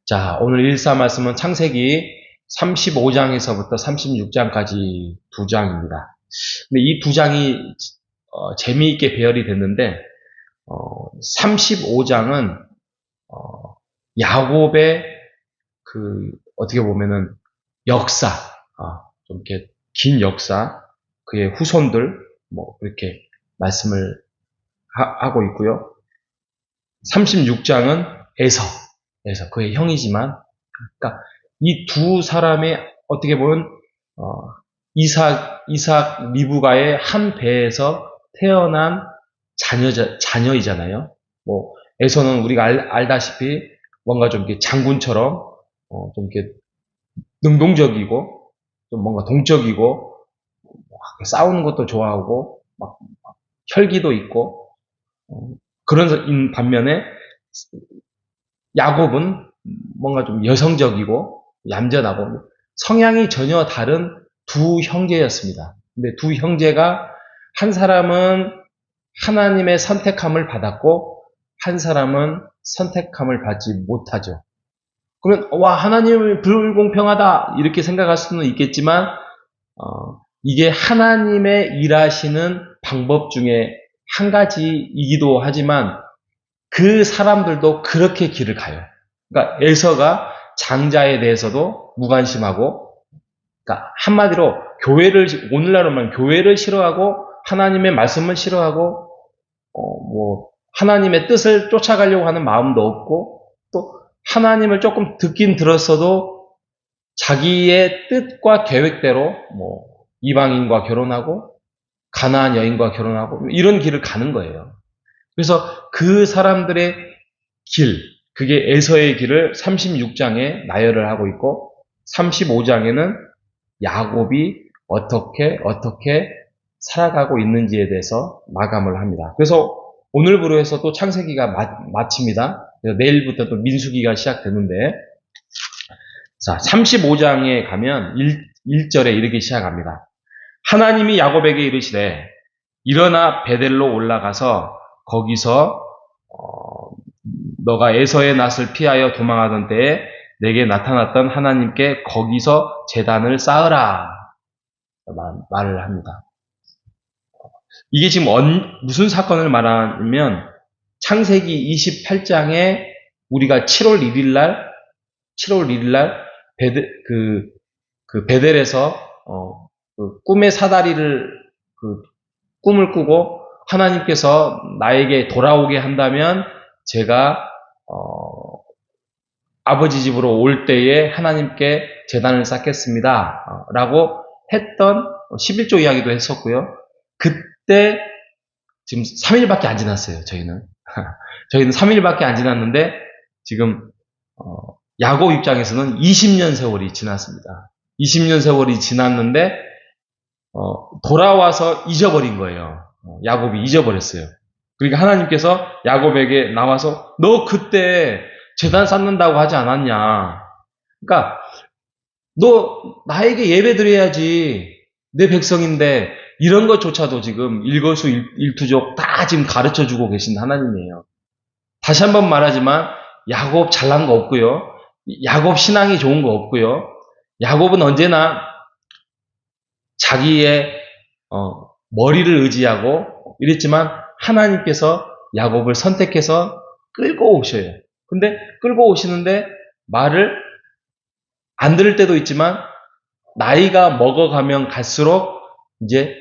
자, 오늘 일사 말씀은 창세기 35장에서부터 36장까지 두 장입니다. 근데 이 두 장이 재미있게 배열이 됐는데 35장은 야곱의 어떻게 보면은 역사, 좀 이렇게 긴 역사, 그의 후손들 뭐 그렇게 말씀을 하고 있고요. 36장은 에서 그의 형이지만, 그러니까 이 두 사람의 어떻게 보면 이삭 리브가의 한 배에서 태어난 자녀이잖아요. 뭐 에서는 우리가 알다시피 뭔가 좀 이렇게 장군처럼 좀 이렇게 능동적이고 좀 뭔가 동적이고 싸우는 것도 좋아하고 막 혈기도 있고 그런 반면에 야곱은 뭔가 좀 여성적이고 얌전하고 성향이 전혀 다른 두 형제였습니다. 근데 두 형제가 한 사람은 하나님의 선택함을 받았고 한 사람은 선택함을 받지 못하죠. 그러면 와, 하나님은 불공평하다 이렇게 생각할 수는 있겠지만 이게 하나님의 일하시는 방법 중에 한 가지이기도 하지만 그 사람들도 그렇게 길을 가요. 그러니까 에서가 장자에 대해서도 무관심하고, 그러니까 한마디로 오늘날로 말하면 교회를 싫어하고 하나님의 말씀을 싫어하고 뭐 하나님의 뜻을 쫓아가려고 하는 마음도 없고, 또 하나님을 조금 듣긴 들었어도 자기의 뜻과 계획대로 뭐 이방인과 결혼하고 가나안 여인과 결혼하고 이런 길을 가는 거예요. 그래서 그 사람들의 그게 에서의 길을 36장에 나열을 하고 있고 35장에는 야곱이 어떻게 살아가고 있는지에 대해서 마감을 합니다. 그래서 오늘부로 해서 또 창세기가 마칩니다. 내일부터 또 민수기가 시작되는데, 자, 35장에 가면 1절에 이렇게 시작합니다. 하나님이 야곱에게 이르시되 일어나 베델로 올라가서 거기서 너가 에서의 낯을 피하여 도망하던 때에 내게 나타났던 하나님께 거기서 제단을 쌓으라 말을 합니다. 이게 지금 무슨 사건을 말하냐면 창세기 28장에 우리가 7월 1일 날 베델에서 꿈의 사다리를 꿈을 꾸고 하나님께서 나에게 돌아오게 한다면 제가 아버지 집으로 올 때에 하나님께 제단을 쌓겠습니다 라고 했던 11조 이야기도 했었고요. 그때 지금 3일밖에 안 지났어요. 저희는 3일밖에 안 지났는데 지금 야곱 입장에서는 20년 세월이 지났습니다. 20년 세월이 지났는데 돌아와서 잊어버린 거예요. 야곱이 잊어버렸어요. 그러니까 하나님께서 야곱에게 나와서 너 그때 제단 쌓는다고 하지 않았냐. 그러니까 너 나에게 예배 드려야지. 내 백성인데 이런 것조차도 지금 일거수일투족 다 지금 가르쳐주고 계신 하나님이에요. 다시 한번 말하지만 야곱 잘난 거 없고요. 야곱 신앙이 좋은 거 없고요. 야곱은 언제나 자기의 머리를 의지하고 이랬지만 하나님께서 야곱을 선택해서 끌고 오셔요. 근데 끌고 오시는데 말을 안 들을 때도 있지만 나이가 먹어가면 갈수록 이제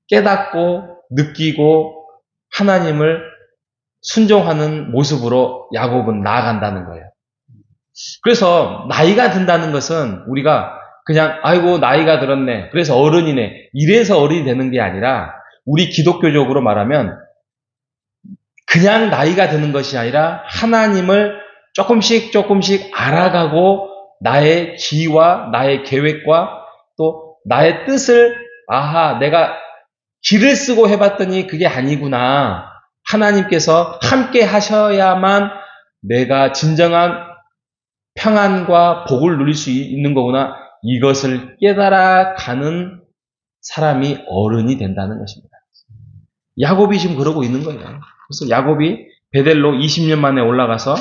깨닫고 느끼고 하나님을 순종하는 모습으로 야곱은 나아간다는 거예요. 그래서 나이가 든다는 것은 우리가 그냥 아이고 나이가 들었네 그래서 어른이네 이래서 어른이 되는 게 아니라 우리 기독교적으로 말하면 그냥 나이가 드는 것이 아니라 하나님을 조금씩 알아가고 나의 기와 나의 계획과 또 나의 뜻을 내가 길을 쓰고 해봤더니 그게 아니구나. 하나님께서 함께 하셔야만 내가 진정한 평안과 복을 누릴 수 있는 거구나. 이것을 깨달아가는 사람이 어른이 된다는 것입니다. 야곱이 지금 그러고 있는 거예요. 그래서 야곱이 베델로 20년 만에 올라가서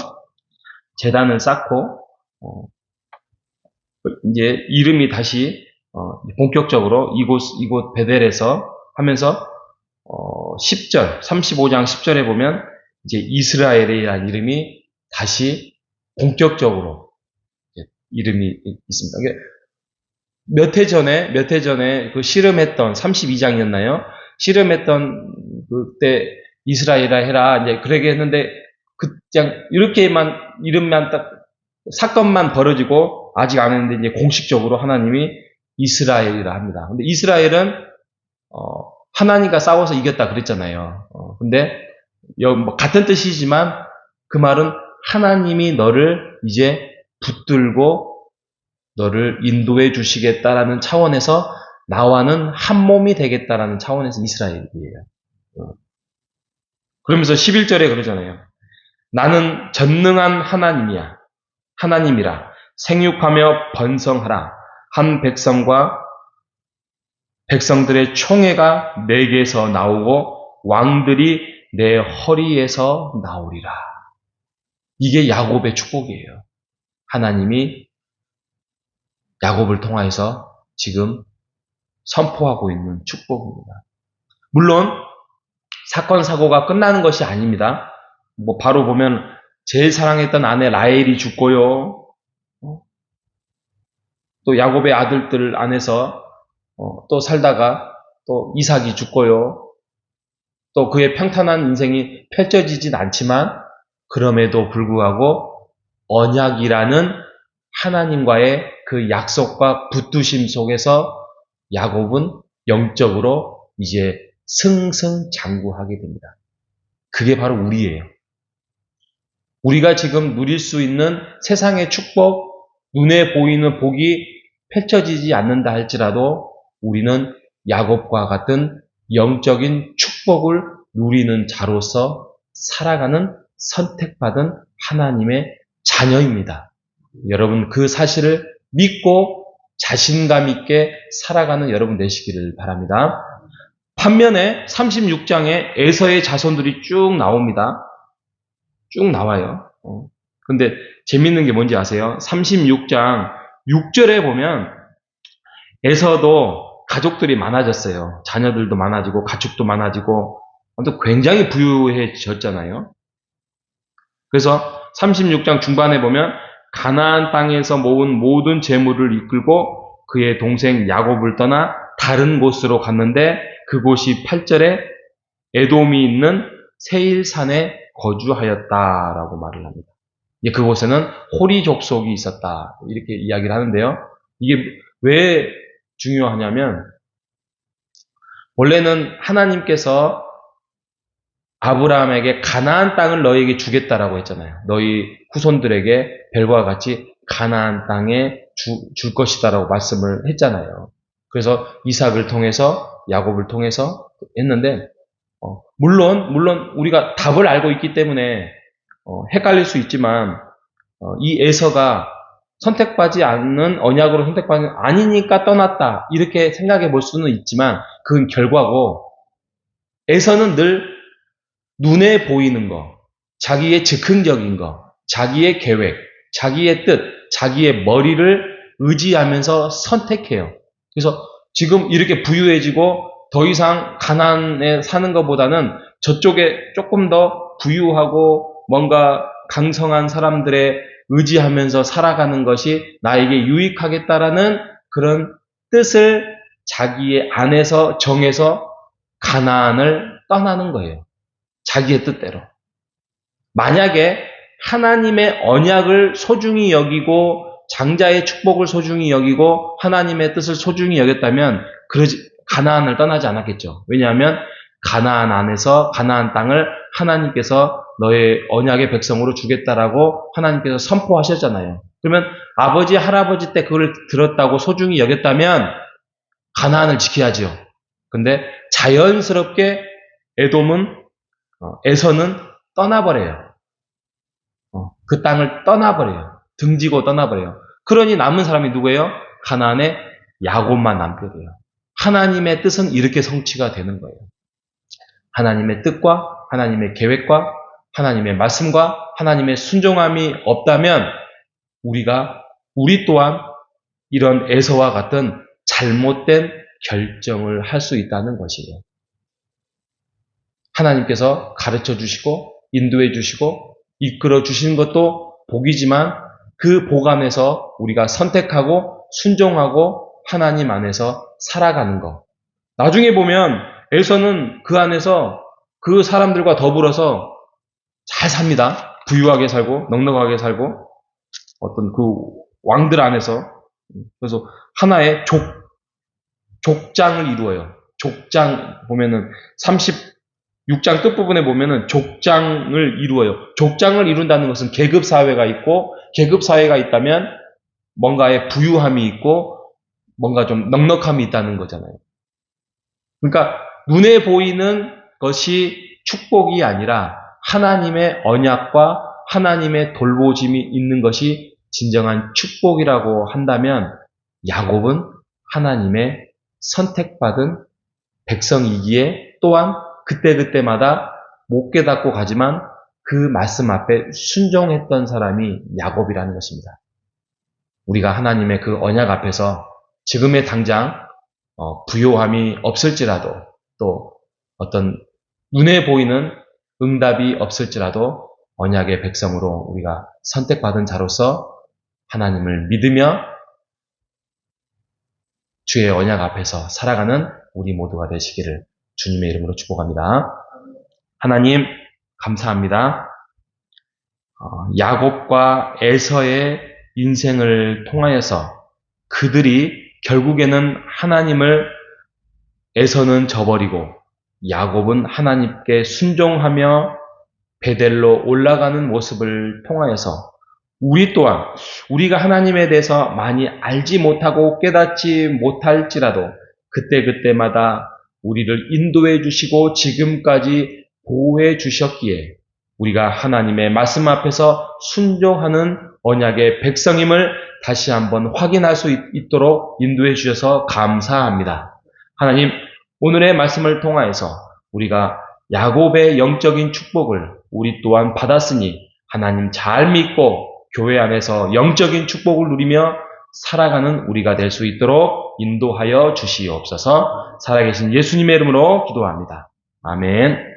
제단을 쌓고 이제 이름이 다시 본격적으로 이곳 베델에서 하면서 10절 35장 10절에 보면 이제 이스라엘이라는 이름이 다시 본격적으로 이름이 있습니다. 몇 해 전에 그 씨름했던 32장이었나요? 씨름했던 그때 이스라엘이라 해라 이제 그러게 했는데 그냥 이렇게만 이름만 딱 사건만 벌어지고 아직 안 했는데 이제 공식적으로 하나님이 이스라엘이라 합니다. 근데 이스라엘은 하나님과 싸워서 이겼다 그랬잖아요. 근데 뭐 같은 뜻이지만 그 말은 하나님이 너를 이제 붙들고 너를 인도해 주시겠다라는 차원에서 나와는 한 몸이 되겠다라는 차원에서 이스라엘이에요. 그러면서 11절에 그러잖아요. 나는 전능한 하나님이라 생육하며 번성하라. 한 백성들의 총회가 내게서 나오고 왕들이 내 허리에서 나오리라. 이게 야곱의 축복이에요. 하나님이 야곱을 통하여서 지금 선포하고 있는 축복입니다. 물론 사건 사고가 끝나는 것이 아닙니다. 뭐 바로 보면 제일 사랑했던 아내 라헬이 죽고요. 또 야곱의 아들들 안에서 또 살다가 또 이삭이 죽고요. 또 그의 평탄한 인생이 펼쳐지진 않지만 그럼에도 불구하고 언약이라는 하나님과의 그 약속과 붙드심 속에서 야곱은 영적으로 이제 승승장구하게 됩니다. 그게 바로 우리예요. 우리가 지금 누릴 수 있는 세상의 축복, 눈에 보이는 복이 펼쳐지지 않는다 할지라도 우리는 야곱과 같은 영적인 축복을 누리는 자로서 살아가는 선택받은 하나님의 자녀입니다. 여러분 그 사실을 믿고 자신감 있게 살아가는 여러분 되시기를 바랍니다. 반면에 36장에 에서의 자손들이 쭉 나옵니다. 쭉 나와요. 근데 재밌는 게 뭔지 아세요? 36장 6절에 보면 에서도 가족들이 많아졌어요. 자녀들도 많아지고 가축도 많아지고 굉장히 부유해졌잖아요. 그래서 36장 중반에 보면 가나안 땅에서 모은 모든 재물을 이끌고 그의 동생 야곱을 떠나 다른 곳으로 갔는데 그곳이 8절에 에돔이 있는 세일산에 거주하였다라고 말을 합니다. 그곳에는 호리 족속이 있었다 이렇게 이야기를 하는데요. 이게 왜 중요하냐면 원래는 하나님께서 아브라함에게 가나안 땅을 너희에게 주겠다라고 했잖아요. 너희 후손들에게 별과 같이 가나안 땅에 줄 것이다라고 말씀을 했잖아요. 그래서 이삭을 통해서 야곱을 통해서 했는데 물론 우리가 답을 알고 있기 때문에 헷갈릴 수 있지만 이 에서가 선택받지 않는 언약으로 선택받는 아니니까 떠났다 이렇게 생각해 볼 수는 있지만 그건 결과고 에서는 늘 눈에 보이는 거, 자기의 즉흥적인 거, 자기의 계획, 자기의 뜻, 자기의 머리를 의지하면서 선택해요. 그래서 지금 이렇게 부유해지고 더 이상 가난에 사는 것보다는 저쪽에 조금 더 부유하고 뭔가 강성한 사람들의 의지하면서 살아가는 것이 나에게 유익하겠다라는 그런 뜻을 자기의 안에서 정해서 가나안을 떠나는 거예요. 자기의 뜻대로. 만약에 하나님의 언약을 소중히 여기고 장자의 축복을 소중히 여기고 하나님의 뜻을 소중히 여겼다면 가나안을 떠나지 않았겠죠. 왜냐하면 가나안 안에서 가나안 땅을 하나님께서 너의 언약의 백성으로 주겠다라고 하나님께서 선포하셨잖아요. 그러면 아버지 할아버지 때 그걸 들었다고 소중히 여겼다면 가나안을 지켜야죠. 근데 자연스럽게 에서는 떠나버려요. 그 땅을 떠나버려요. 등지고 떠나버려요. 그러니 남은 사람이 누구예요? 가나안에 야곱만 남게 돼요. 하나님의 뜻은 이렇게 성취가 되는 거예요. 하나님의 뜻과 하나님의 계획과 하나님의 말씀과 하나님의 순종함이 없다면 우리 또한 이런 에서와 같은 잘못된 결정을 할 수 있다는 것이에요. 하나님께서 가르쳐 주시고 인도해 주시고 이끌어 주시는 것도 복이지만 그 복 안에서 우리가 선택하고 순종하고 하나님 안에서 살아가는 것. 나중에 보면 에서는 그 안에서 그 사람들과 더불어서 잘 삽니다. 부유하게 살고 넉넉하게 살고 어떤 그 왕들 안에서. 그래서 하나의 족장을 이루어요. 족장 보면은 36장 끝부분에 보면은 족장을 이루어요. 족장을 이룬다는 것은 계급사회가 있고, 계급사회가 있다면 뭔가의 부유함이 있고, 뭔가 좀 넉넉함이 있다는 거잖아요. 그러니까 눈에 보이는 것이 축복이 아니라 하나님의 언약과 하나님의 돌보심이 있는 것이 진정한 축복이라고 한다면 야곱은 하나님의 선택받은 백성이기에 또한 그때그때마다 못 깨닫고 가지만 그 말씀 앞에 순종했던 사람이 야곱이라는 것입니다. 우리가 하나님의 그 언약 앞에서 지금의 당장 부요함이 없을지라도 또 어떤 눈에 보이는 응답이 없을지라도 언약의 백성으로 우리가 선택받은 자로서 하나님을 믿으며 주의 언약 앞에서 살아가는 우리 모두가 되시기를 주님의 이름으로 축복합니다. 하나님 감사합니다. 야곱과 에서의 인생을 통하여서 그들이 결국에는 하나님을 에서는 저버리고 야곱은 하나님께 순종하며 베델로 올라가는 모습을 통하여서 우리 또한 우리가 하나님에 대해서 많이 알지 못하고 깨닫지 못할지라도 그때그때마다 우리를 인도해 주시고 지금까지 보호해 주셨기에 우리가 하나님의 말씀 앞에서 순종하는 언약의 백성임을 다시 한번 확인할 수 있도록 인도해 주셔서 감사합니다. 하나님, 오늘의 말씀을 통하여서 우리가 야곱의 영적인 축복을 우리 또한 받았으니 하나님 잘 믿고 교회 안에서 영적인 축복을 누리며 살아가는 우리가 될 수 있도록 인도하여 주시옵소서. 살아계신 예수님의 이름으로 기도합니다. 아멘.